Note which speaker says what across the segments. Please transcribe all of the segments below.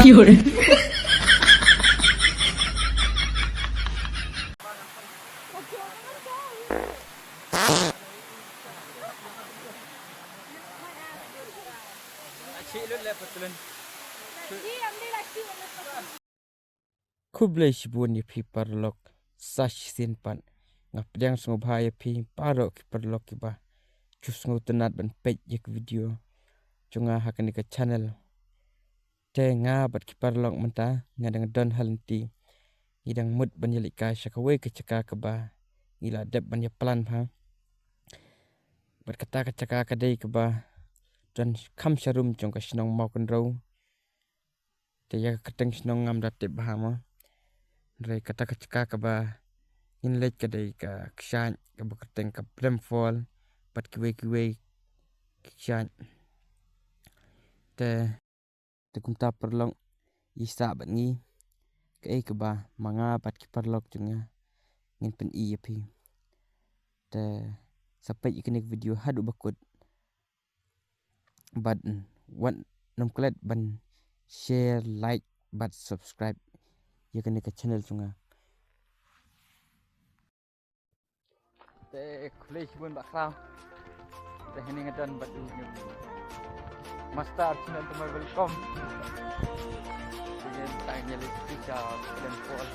Speaker 1: 有人，Kublai
Speaker 2: shibun yapi parlok sash sinpan ngapdang sngobha yapi parok parlok kiba cus ngotenat ban page yak video cunga hakan ka channel te nga bat ki parlok menta ngadang don halenti idang mut ban yalika shakawe ke caka keba ila dep ban ya plan pha bat kata ka caka ka dei keba don kham sharum chung ka shnong mau kan ro te ya kateng shnong ngam dat te bahama Rai kata kacaka kaba in late kadai ka kshan ka bakateng ka bramfall pat kiwe kshan te kumta perlong isa bat ngi ka kaba manga pat ki perlok junga ngin pen I yapi te sampai ikanik video hadu bakut but wan nom klet ban share like but subscribe ya kan ke channel chunga te khlei bun bakram te hini ngadan batu master channel to my welcome dengan tanya lagi dan call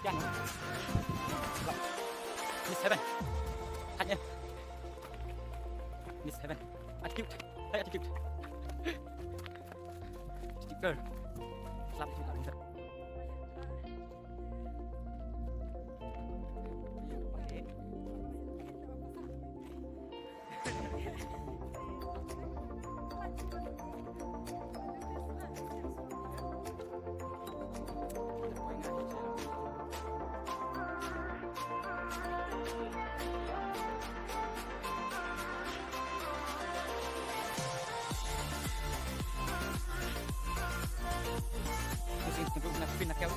Speaker 2: Yan. Miss Heaven. Hanya. Miss Heaven. Attitude. Hey, attitude. Sticker. Slap itu tak bisa. Tunggu nak pin nak kau.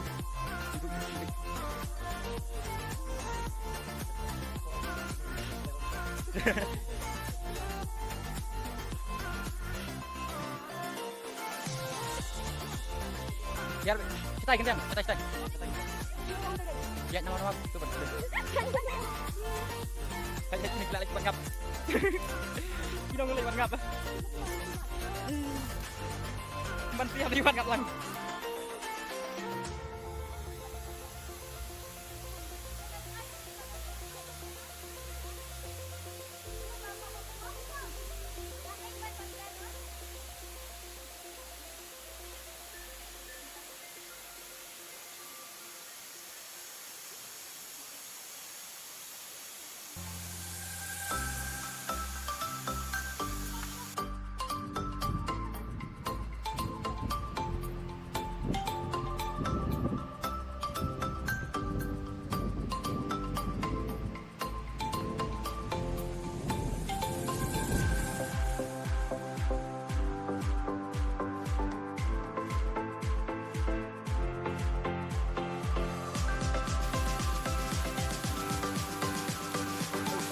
Speaker 2: Tunggu. Biar kita ikan kita. Ya nama tu betul. Kayak ni kelak lagi bangap. Kita boleh bangap. Man siap di bangap lang.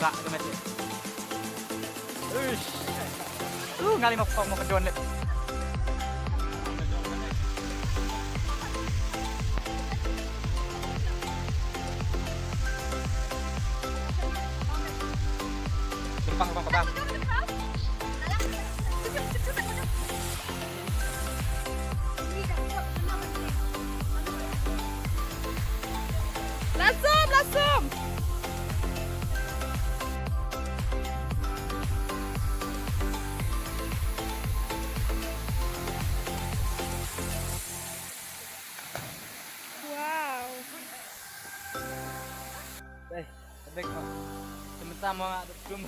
Speaker 2: Tak kemet. Ngali mau kedon lek. Bang. Langsung. Baik, sementara mau ada belum.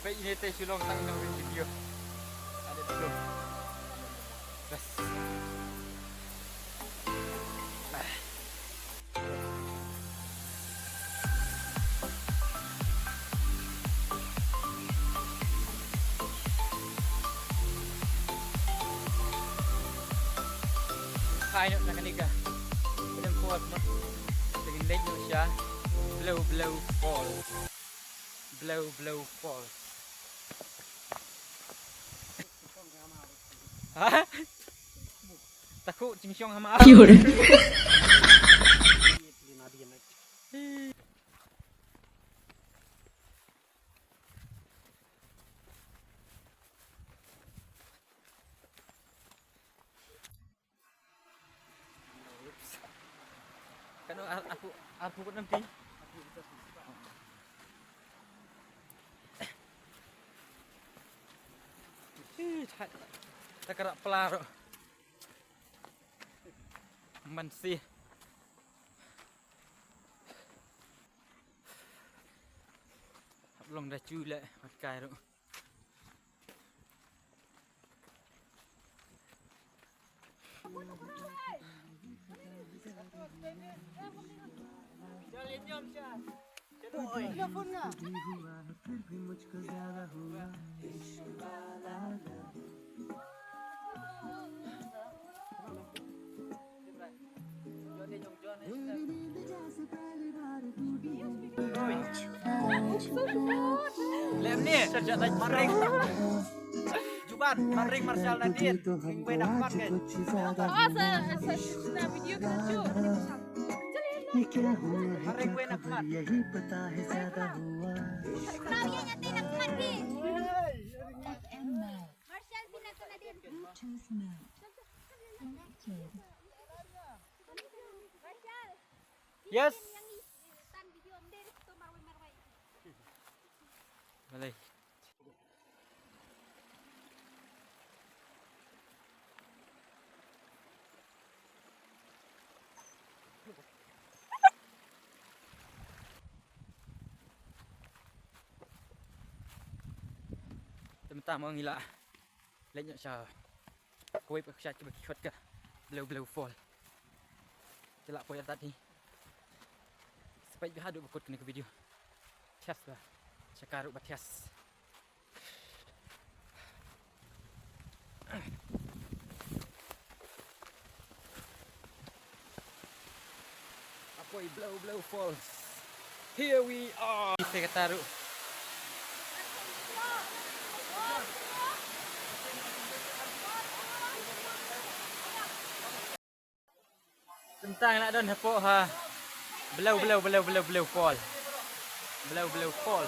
Speaker 2: Baik ini teh sulung tang video. Go. Gas. Kain na kaniga. Ilang po at naging late nyo siya. Blow blow fall. Blow blow fall. Ha? Takut cincong hama.
Speaker 1: Fiore.
Speaker 2: Kan aku kot nanti. Tak kerak pelaro. Mansih. Belum dah culek pakai tu. Lem ni sejak tadi maring. Juban maring Marshall Nadine. Minggu dapat kan.
Speaker 3: ना वीडियो खींचो
Speaker 2: Maring gue nak mat.
Speaker 3: Marianya tidak mati. Marshall pindah ke Nadir. Marshall.
Speaker 2: Yes.
Speaker 3: Yang tan video ambil tu marwai.
Speaker 2: Boleh. Teman-teman mau ngilak. Lenyok sya. Kau ibu sya cuba kikot ke. Blow fall. Celak poya tadi. Supaya biar aduk berkut kena ke video. Tias lah. Cakaruk batias. Apoi blow falls. Here we are. Saya kata taruh. Tentang nak don hapok ha. Blow fall. Blow fall.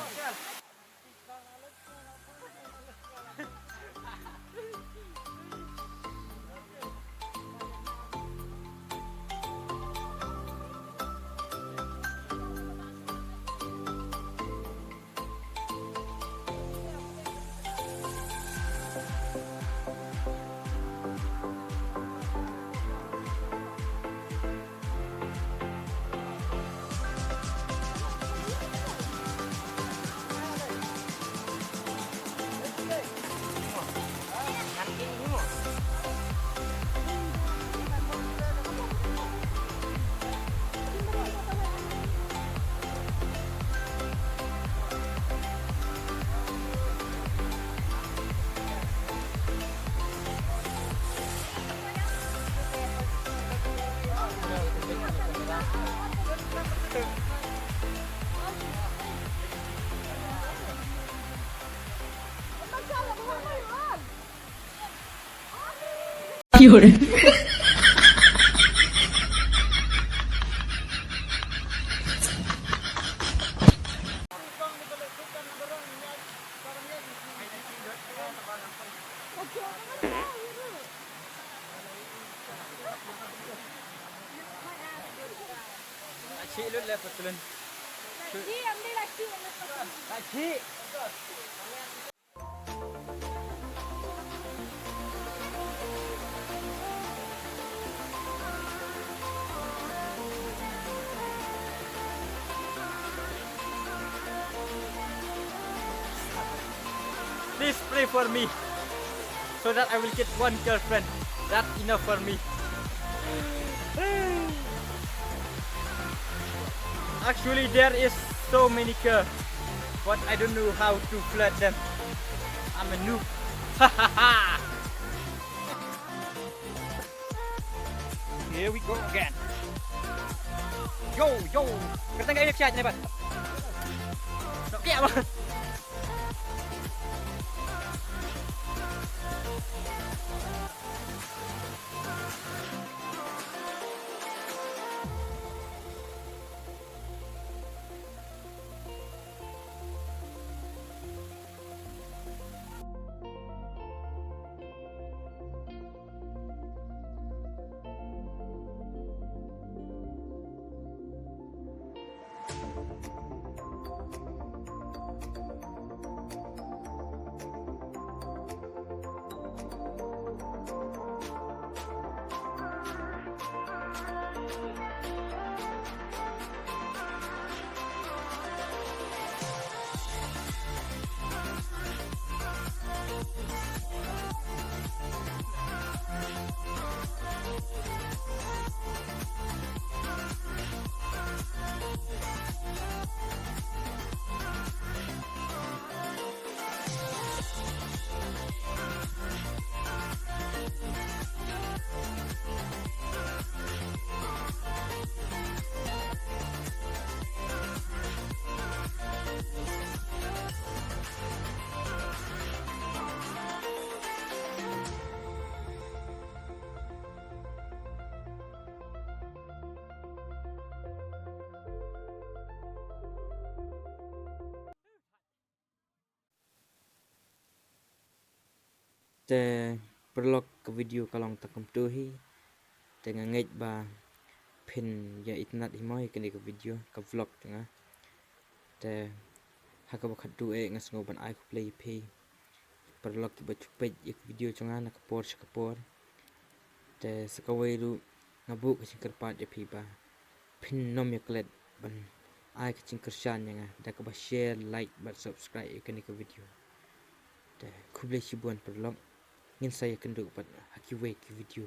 Speaker 1: Fiore.
Speaker 2: Cik lu lepas tulen.
Speaker 3: Lagi ambil lagi.
Speaker 2: Cik. Please pray for me. so that I will get one girlfriend. That's enough for me. Actually, there is so many girls, but I don't know how to flirt them. I'm a noob. Here we go again. Yo, yo. Kita nggak lihat chatnya, Pak. Oke, apa? Te perlok ke video kalong takum tuhi dengan ngej ba pin ya itnat himoy kini ke video ke vlog tengah te haka bakat tu ngas ngoban ai play p perlok ke bacupet ya video chunga na kapor te sakawai ru ngabuk ke singkar pat ya pi ba pin nom ya klet ban ai ke singkar shan yang da ka ba share like ba subscribe ya kini ke video te kublai shibuan perlok ingin saya kenduk pada hakiway ke video.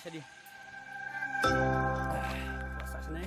Speaker 2: Sedih. Puasa sini.